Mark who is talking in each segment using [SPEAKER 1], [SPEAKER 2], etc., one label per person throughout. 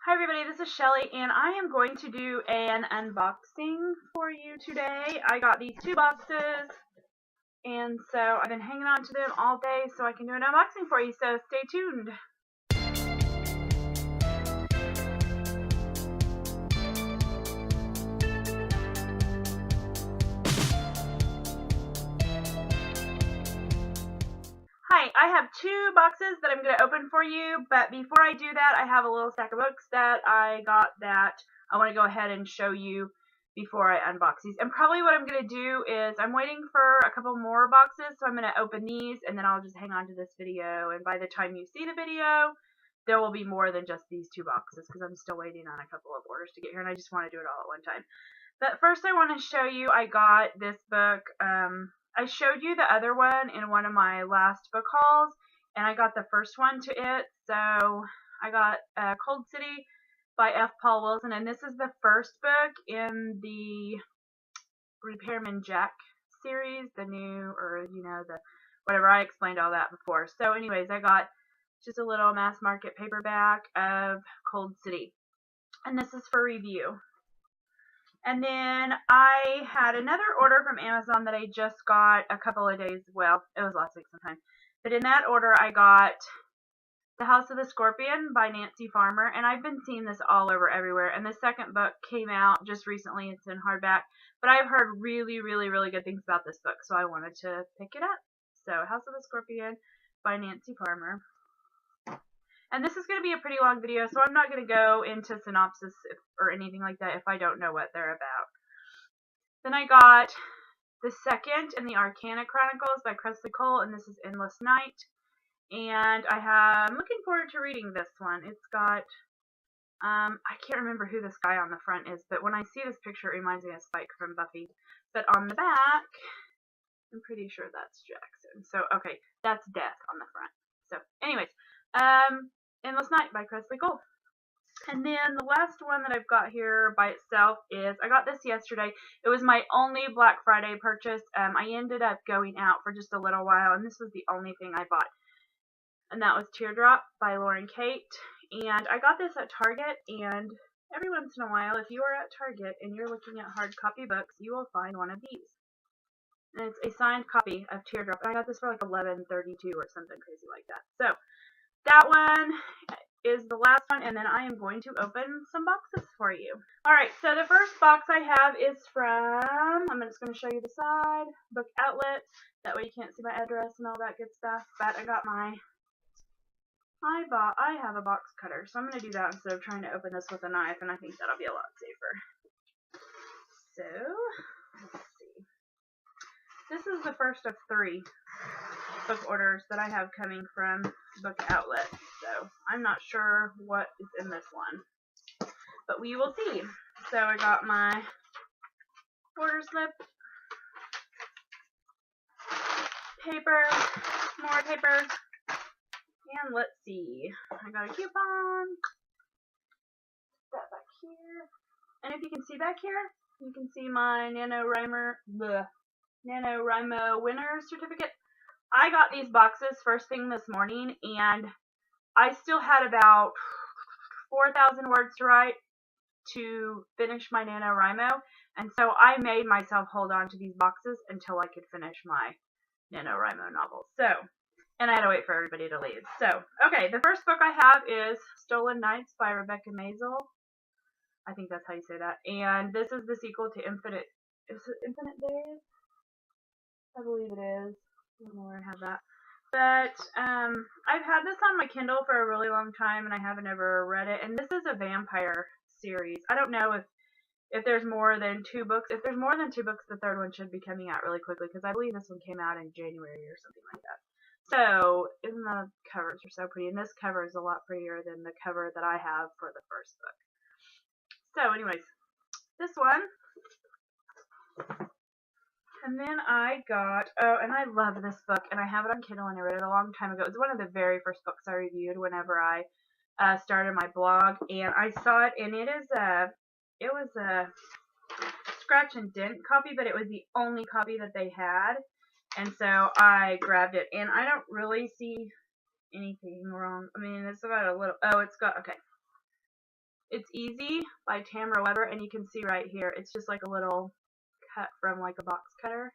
[SPEAKER 1] Hi everybody, this is Shelly and I am going to do an unboxing for you today. I got these two boxes and so I've been hanging on to them all day so I can do an unboxing for you, so stay tuned. Hi, I have two boxes that I'm going to open for you, but before I do that, I have a little stack of books that I got that I want to go ahead and show you before I unbox these. And probably what I'm going to do is I'm waiting for a couple more boxes, so I'm going to open these and then I'll just hang on to this video. And by the time you see the video, there will be more than just these two boxes because I'm still waiting on a couple of orders to get here and I just want to do it all at one time. But first I want to show you I got this book. I showed you the other one in one of my last book hauls, and I got the first one to it. So I got Cold City by F. Paul Wilson, and this is the first book in the Repairman Jack series, the new, or the whatever. I explained all that before. So anyways, I got just a little mass market paperback of Cold City, and this is for review. And then I had another order from Amazon that I just got a couple of days, well, it was last week sometime. But in that order, I got The House of the Scorpion by Nancy Farmer. And I've been seeing this all over everywhere. And the second book came out just recently. It's in hardback. But I've heard really, really, really good things about this book. So I wanted to pick it up. So House of the Scorpion by Nancy Farmer. And this is going to be a pretty long video, so I'm not going to go into synopsis or anything like that if I don't know what they're about. Then I got the second in the Arcana Chronicles by Kresley Cole, and this is Endless Night. And I'm looking forward to reading this one. It's got, I can't remember who this guy on the front is, but when I see this picture, it reminds me of Spike from Buffy. But on the back, I'm pretty sure that's Jackson. So, okay, that's Death on the front. So, anyways, Endless Night by Kresley Cole. And then the last one that I've got here by itself is, I got this yesterday. It was my only Black Friday purchase. I ended up going out for just a little while, and this was the only thing I bought. And that was Teardrop by Lauren Kate. And I got this at Target, and every once in a while, if you are at Target and you're looking at hard copy books, you will find one of these. And it's a signed copy of Teardrop. And I got this for like $11.32 or something crazy like that. So that one is the last one, and then I am going to open some boxes for you. Alright, so the first box I have is from, I'm just going to show you the side, Book Outlet. That way you can't see my address and all that good stuff. But I got I have a box cutter, so I'm going to do that instead of trying to open this with a knife, and I think that'll be a lot safer. So, let's see. This is the first of 3 book orders that I have coming from Book Outlet, so I'm not sure what is in this one, but we will see. So I got my order slip, paper, more papers, and let's see. I got a coupon. That back here, and if you can see back here, you can see my NaNoWriMo winner certificate. I got these boxes first thing this morning, and I still had about 4,000 words to write to finish my NaNoWriMo, and so I made myself hold on to these boxes until I could finish my NaNoWriMo novel. So, and I had to wait for everybody to leave. So, okay, the first book I have is Stolen Nights by Rebecca Maisel. I think that's how you say that. And this is the sequel to Infinite Days? I believe it is. I don't know where I have that. But I've had this on my Kindle for a really long time, and I haven't ever read it. And this is a vampire series. I don't know if there's more than 2 books. If there's more than 2 books, the third one should be coming out really quickly, because I believe this one came out in January or something like that. So, isn't the covers are so pretty? And this cover is a lot prettier than the cover that I have for the first book. So, anyways, this one. And then I got, and I love this book, and I have it on Kindle, and I read it a long time ago. It was one of the very first books I reviewed whenever I started my blog, and I saw it, and it was a scratch and dent copy, but it was the only copy that they had, and so I grabbed it, and I don't really see anything wrong. I mean, it's got a little, it's got, okay. It's Easy by Tamara Weber, and you can see right here, it's just like a little cut from like a box cutter,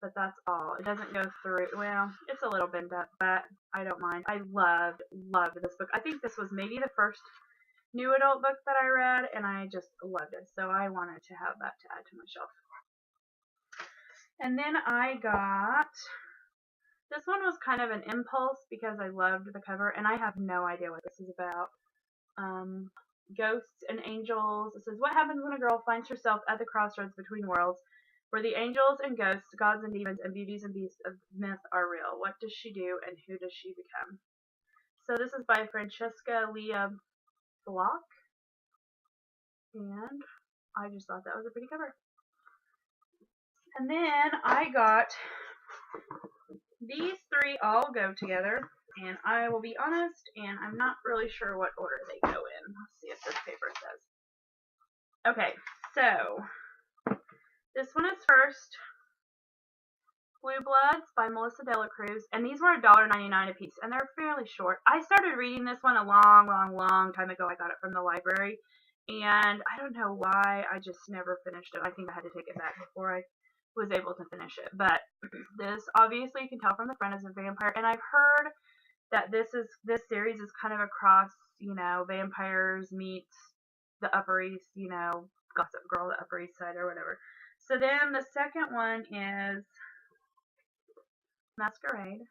[SPEAKER 1] but that's all. It doesn't go through, well, it's a little bent up, but I don't mind. I loved this book. I think this was maybe the first new adult book that I read, and I just loved it, so I wanted to have that to add to my shelf. And then I got, this one was kind of an impulse because I loved the cover, and I have no idea what this is about. Ghosts and Angels. It says, what happens when a girl finds herself at the crossroads between worlds, where the angels and ghosts, gods and demons, and beauties and beasts of myth are real? What does she do, and who does she become? So this is by Francesca Leah Block, and I just thought that was a pretty cover. And then I got, these three all go together, and I will be honest, and I'm not really sure what order they go in. Let's see if this paper says. Okay, so this one is first, Blue Bloods by Melissa De La Cruz, and these were $1.99 a piece, and they're fairly short. I started reading this one a long time ago. I got it from the library, and I don't know why, I just never finished it. I think I had to take it back before I was able to finish it. But this, obviously, you can tell from the front, is a vampire, and I've heard that this series is kind of a cross, you know, vampires meets the Upper East, you know, Gossip Girl, the Upper East Side or whatever. So then the second one is Masquerade,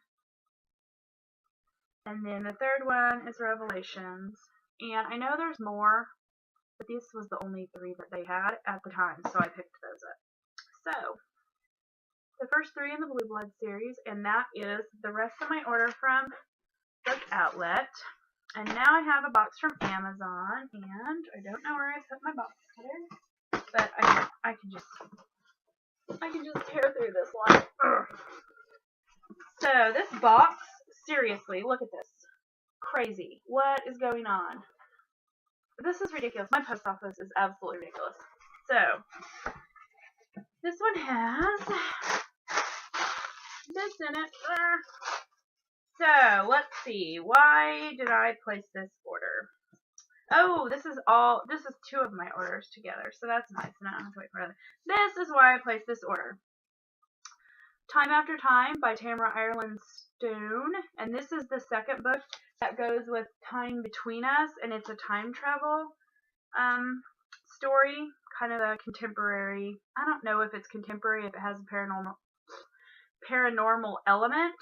[SPEAKER 1] and then the third one is Revelations, and I know there's more, but this was the only three that they had at the time, so I picked those up. So the first three in the Blue Blood series, and that is the rest of my order from Book Outlet. And now I have a box from Amazon, and I don't know where I put my box cutter, but I can just tear through this one. Ugh. So this box, seriously, look at this. Crazy. What is going on? This is ridiculous. My post office is absolutely ridiculous. So this one has this in it. So let's see. Why did I place this order? Oh, this is two of my orders together, so that's nice. And I don't have to wait for another. This is why I placed this order. Time After Time by Tamara Ireland Stone, and this is the second book that goes with Time Between Us, and it's a time travel story, kind of a contemporary. I don't know if it's contemporary, if it has a paranormal element,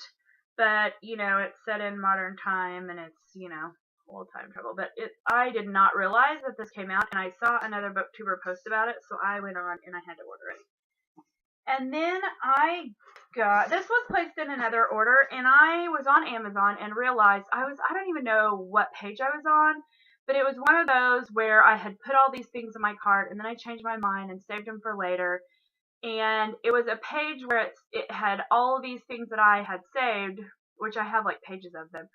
[SPEAKER 1] but you know, it's set in modern time, and it's, you know, old time travel. But I did not realize that this came out, and I saw another booktuber post about it, so I went on and I had to order it. And then this was placed in another order, and I was on Amazon and realized I don't even know what page I was on, but it was one of those where I had put all these things in my cart, and then I changed my mind and saved them for later. And it was a page where it had all of these things that I had saved, which I have like pages of them,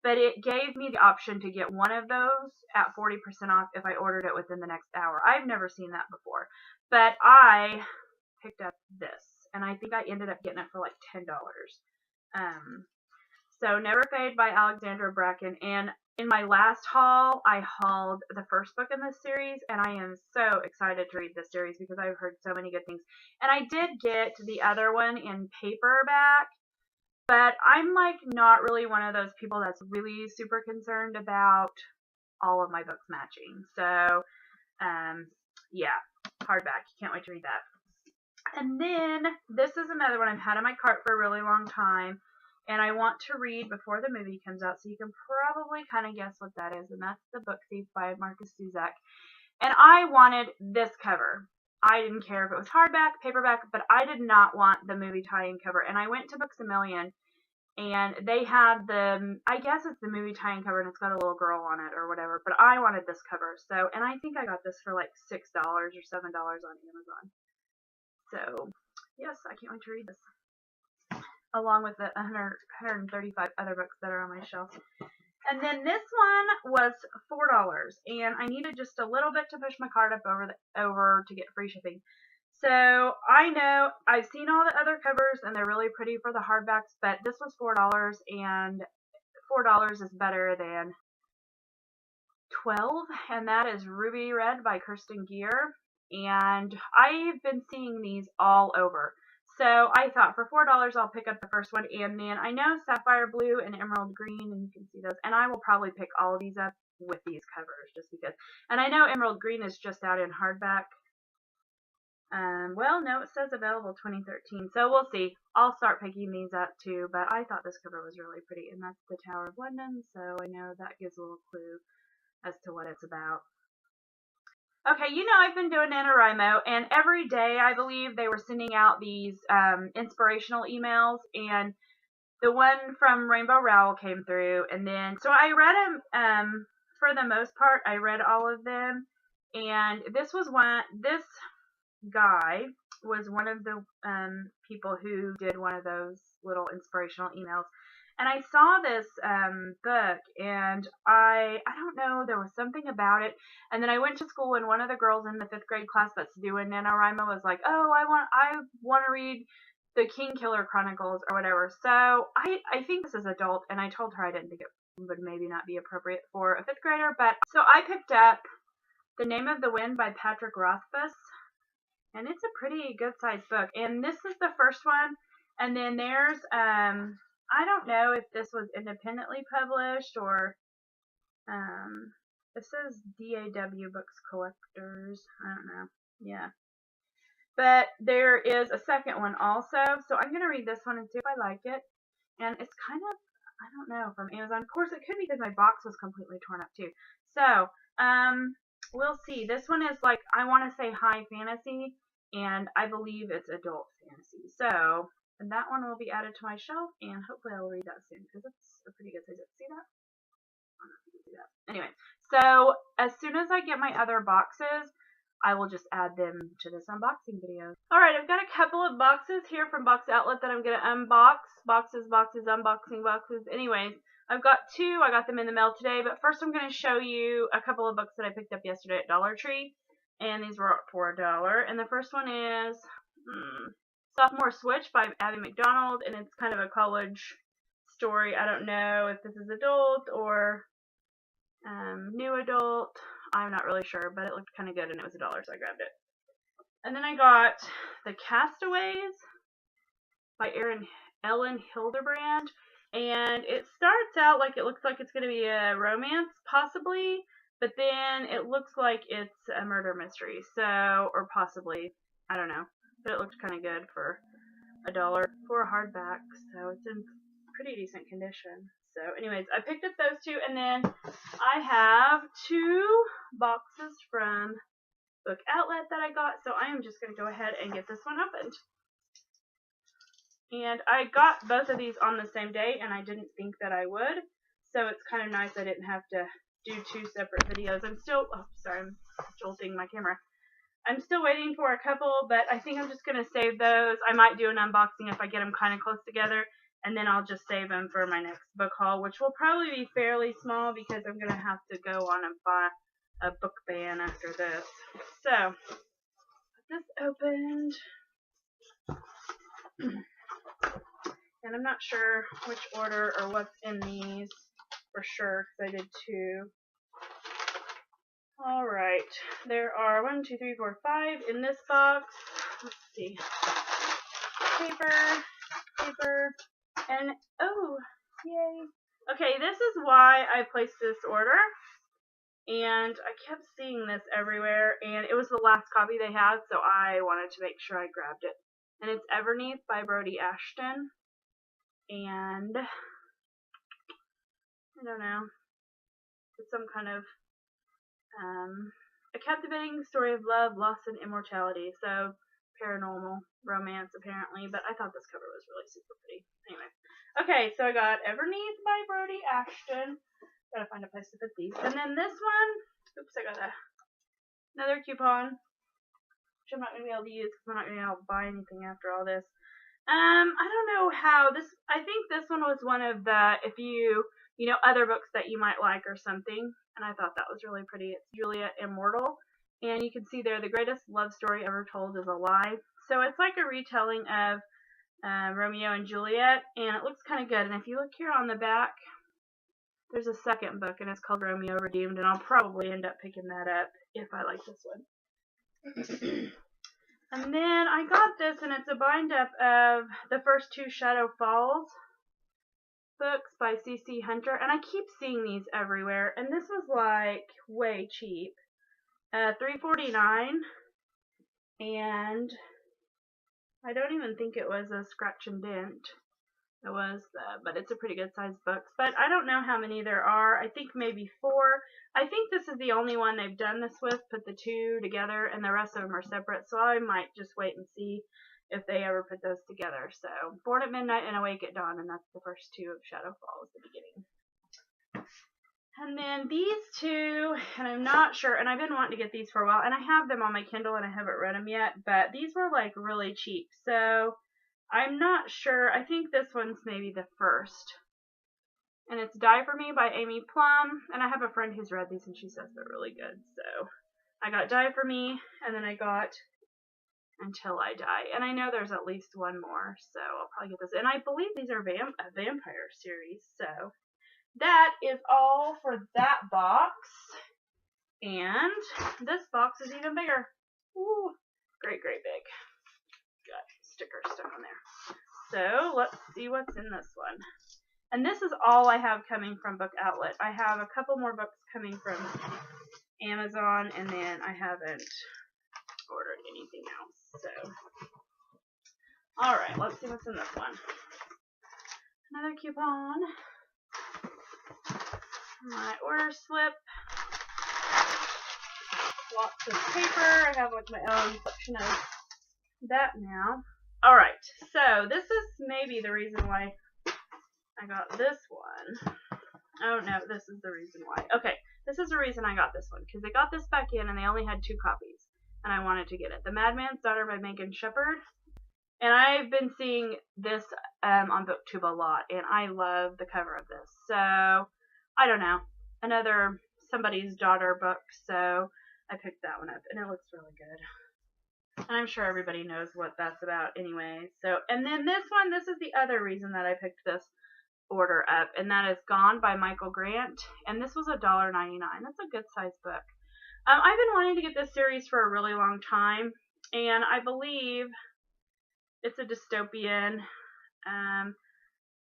[SPEAKER 1] but it gave me the option to get one of those at 40% off if I ordered it within the next hour. I've never seen that before, but I picked up this, and I think I ended up getting it for like $10. So Never Fade by Alexandra Bracken, and in my last haul, I hauled the first book in this series, and I am so excited to read this series because I've heard so many good things. And I did get the other one in paperback, but I'm like not really one of those people that's really super concerned about all of my books matching. So, yeah, hardback. Can't wait to read that. And then this is another one I've had in my cart for a really long time, and I want to read before the movie comes out, so you can probably kind of guess what that is, and that's The Book Thief by Marcus Zuzak. And I wanted this cover. I didn't care if it was hardback, paperback, but I did not want the movie tie-in cover. And I went to Books A Million, and they had I guess it's the movie tie-in cover, and it's got a little girl on it or whatever, but I wanted this cover. So, and I think I got this for like $6 or $7 on Amazon. So, yes, I can't wait to read this, along with the 135 other books that are on my shelf. And then this one was $4, and I needed just a little bit to push my cart up over to get free shipping. So I know I've seen all the other covers, and they're really pretty for the hardbacks, but this was $4, and $4 is better than 12, and that is Ruby Red by Kirsten Gear. And I've been seeing these all over. So I thought for $4 I'll pick up the first one, and then I know Sapphire Blue and Emerald Green, and you can see those. And I will probably pick all of these up with these covers just because. And I know Emerald Green is just out in hardback. Well, no, it says available 2013, so we'll see. I'll start picking these up too, but I thought this cover was really pretty, and that's the Tower of London, so I know that gives a little clue as to what it's about. Okay, you know I've been doing NaNoWriMo, and every day I believe they were sending out these inspirational emails, and the one from Rainbow Rowell came through, and then, so I read them, for the most part, I read all of them, and this guy was one of the people who did one of those little inspirational emails. And I saw this book, and I don't know, there was something about it. And then I went to school, and one of the girls in the 5th grade class that's doing NaNoWriMo was like, oh, I want to read the King Killer Chronicles or whatever. So I think this is adult, and I told her I didn't think it would maybe not be appropriate for a 5th grader. But so I picked up The Name of the Wind by Patrick Rothfuss. And it's a pretty good sized book. And this is the first one. And then there's, I don't know if this was independently published or, it says DAW Books Collectors. I don't know. Yeah. But there is a second one also. So I'm going to read this one and see if I like it. And it's kind of, I don't know, from Amazon. Of course, it could be because my box was completely torn up too. So, we'll see. This one is like, I want to say high fantasy, and I believe it's adult fantasy. So, and that one will be added to my shelf, and hopefully I'll read that soon, because it's a pretty good size. See that? I don't know if you can see that. Anyway, so as soon as I get my other boxes, I will just add them to this unboxing video. Alright, I've got a couple of boxes here from Box Outlet that I'm going to unbox. Boxes, unboxing boxes. Anyways, I've got two. I got them in the mail today, but first I'm going to show you a couple of books that I picked up yesterday at Dollar Tree, and these were for $1. And the first one is Sophomore Switch by Abby McDonald, and it's kind of a college story. I don't know if this is adult or new adult. I'm not really sure, but it looked kind of good, and it was $1, so I grabbed it. And then I got The Castaways by Ellen Hildebrand. And it starts out like it looks like it's going to be a romance, possibly, but then it looks like it's a murder mystery, so, or possibly, I don't know, but it looked kind of good for $1 for a hardback, so it's in pretty decent condition. So anyways, I picked up those two, and then I have two boxes from Book Outlet that I got, so I am just going to go ahead and get this one opened. And I got both of these on the same day, and I didn't think that I would. So it's kind of nice I didn't have to do two separate videos. I'm still, oh, sorry, I'm jolting my camera. I'm still waiting for a couple, but I think I'm just going to save those. I might do an unboxing if I get them kind of close together, and then I'll just save them for my next book haul, which will probably be fairly small because I'm going to have to go on and buy a book ban after this. So, put this opened. And I'm not sure which order or what's in these for sure, because I did two. Alright, there are 1, 2, 3, 4, 5 in this box. Let's see. Paper, and oh, yay. Okay, this is why I placed this order. And I kept seeing this everywhere, and it was the last copy they had, so I wanted to make sure I grabbed it. And it's Everneath by Brody Ashton. And I don't know, it's some kind of a captivating story of love, loss, and immortality. So paranormal romance apparently, but I thought this cover was really super pretty. Anyway, okay, so I got Everneath by Brody Ashton. Gotta find a place to put these. And then this one, oops, I got another coupon, which I'm not gonna be able to use because I'm not gonna be able to buy anything after all this. I don't know how this, I think this one was one of the, if you know, other books that you might like or something, and I thought that was really pretty. It's Juliet Immortal, and you can see there, the greatest love story ever told is a lie. So it's like a retelling of Romeo and Juliet, and it looks kind of good. And if you look here on the back, There's a second book, and it's called Romeo Redeemed, and I'll probably end up picking that up if I like this one. And then I got this, and it's a bind-up of the first two Shadow Falls books by C.C. Hunter, and I keep seeing these everywhere, and this was like way cheap. $3.49, and I don't even think it was a scratch and dent. It was, but it's a pretty good sized book. But I don't know how many there are. I think maybe 4. I think this is the only one they've done this with, put the 2 together, and the rest of them are separate. So I might just wait and see if they ever put those together. So Born at Midnight and Awake at Dawn, and that's the first 2 of Shadow Falls, the beginning. And then these 2, and I'm not sure, and I've been wanting to get these for a while, and I have them on my Kindle and I haven't read them yet, but these were like really cheap. So I'm not sure. I think this one's maybe the first. And it's Die For Me by Amy Plum. And I have a friend who's read these and she says they're really good. So I got Die For Me, and then I got Until I Die. And I know there's at least one more, so I'll probably get this. And I believe these are a vampire series. So that is all for that box. And this box is even bigger. Ooh, great, great big. Got stickers stuck on there. So let's see what's in this one. And this is all I have coming from Book Outlet. I have a couple more books coming from Amazon, and then I haven't ordered anything else. So, alright, let's see what's in this one. Another coupon. My order slip. Lots of paper. I have like my own section of that now. Alright, so this is maybe the reason why I got this one. Oh no, this is the reason why. Okay, this is the reason I got this one, because they got this back in and they only had 2 copies, and I wanted to get it. The Madman's Daughter by Megan Shepherd. And I've been seeing this on BookTube a lot, and I love the cover of this. So, I don't know, another somebody's daughter book, so I picked that one up, and it looks really good. And I'm sure everybody knows what that's about anyway. So, and then this one, this is the other reason that I picked this order up, and that is Gone by Michael Grant. And this was $1.99. That's a good size book. I've been wanting to get this series for a really long time, and I believe it's a dystopian, and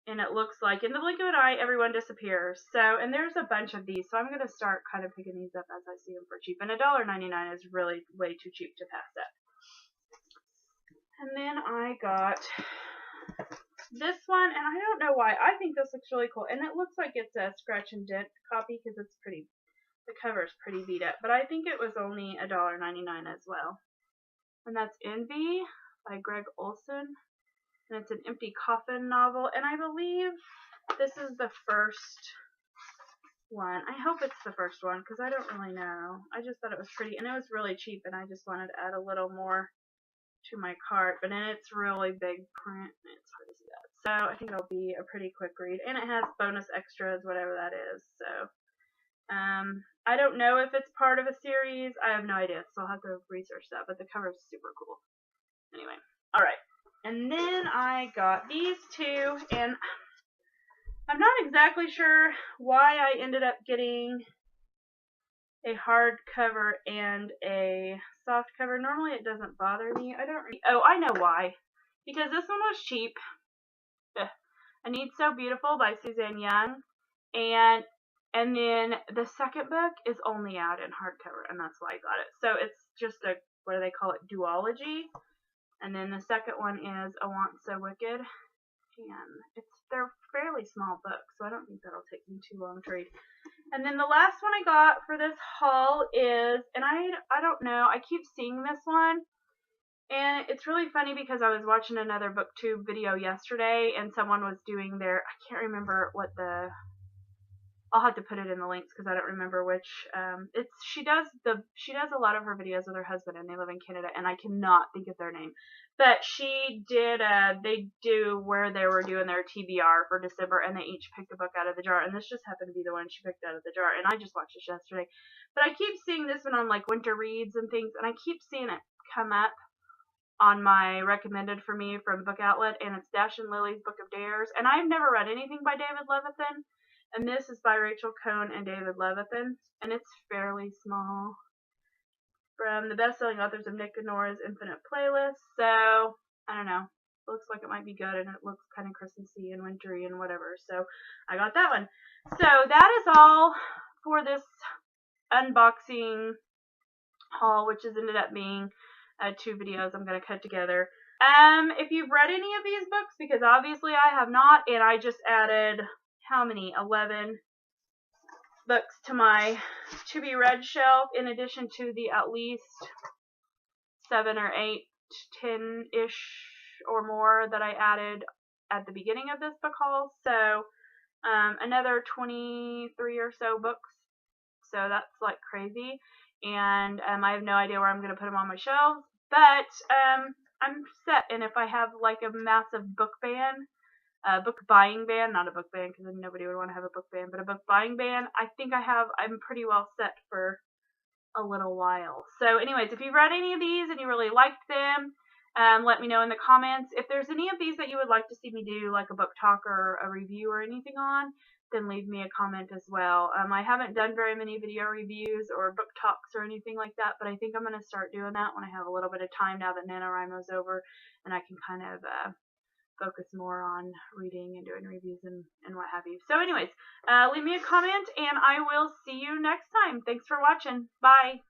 [SPEAKER 1] it looks like in the blink of an eye, everyone disappears. So, and there's a bunch of these, so I'm going to start kind of picking these up as I see them for cheap. And $1.99 is really way too cheap to pass up. And then I got this one, and I don't know why. I think this looks really cool, and it looks like it's a scratch and dent copy because it's pretty, the cover is pretty beat up, but I think it was only $1.99 as well. And that's Envy by Greg Olson, and it's an empty coffin novel, and I believe this is the first one. I hope it's the first one because I don't really know. I just thought it was pretty, and it was really cheap, and I just wanted to add a little more to my cart, but then it's really big print, and it's hard to see that. So I think it'll be a pretty quick read, and it has bonus extras, whatever that is. So I don't know if it's part of a series. I have no idea, so I'll have to research that, but the cover is super cool. Anyway, alright. And then I got these 2, and I'm not exactly sure why I ended up getting a hardcover and a soft cover. Normally it doesn't bother me. Oh, I know why. Because this one was cheap. I Need So Beautiful by Suzanne Young. And then the second book is only out in hardcover, and that's why I got it. So it's just a, what do they call it, duology. And then the second one is A Want So Wicked. And they're fairly small books, so I don't think that'll take me too long to read. And then the last one I got for this haul is, and I don't know, I keep seeing this one, and it's really funny because I was watching another BookTube video yesterday, and someone was doing their, I can't remember what the, I'll have to put it in the links because I don't remember which, she does a lot of her videos with her husband, and they live in Canada, and I cannot think of their name. But she did, they do where they were doing their TBR for December, and they each picked a book out of the jar, and this just happened to be the one she picked out of the jar, and I just watched this yesterday. But I keep seeing this one on, like, Winter Reads and things, and I keep seeing it come up on my recommended for me from Book Outlet, and it's Dash and Lily's Book of Dares, and I've never read anything by David Levithan, And this is by Rachel Cohn and David Levithan, and it's fairly small. From the best-selling authors of Nick and Nora's Infinite Playlist. So, I don't know. It looks like it might be good, and it looks kind of Christmassy and wintry and whatever. So, I got that one. So, that is all for this unboxing haul, which has ended up being 2 videos I'm going to cut together. If you've read any of these books, because obviously I have not, and I just added, how many? 11 books to my to be read shelf, in addition to the at least 7 or 8, 10-ish or more that I added at the beginning of this book haul. So another 23 or so books. So that's like crazy. And I have no idea where I'm going to put them on my shelves. But I'm set. And if I have like a massive book ban, book buying ban, not a book ban because then nobody would want to have a book ban, but a book buying ban, I think I'm pretty well set for a little while. So anyways, if you've read any of these and you really liked them, let me know in the comments. If there's any of these that you would like to see me do, like a book talk or a review or anything on, then leave me a comment as well. I haven't done very many video reviews or book talks or anything like that, but I think I'm going to start doing that when I have a little bit of time now that NaNoWriMo's over, and I can kind of focus more on reading and doing reviews and what have you. So anyways, leave me a comment, and I will see you next time. Thanks for watching. Bye.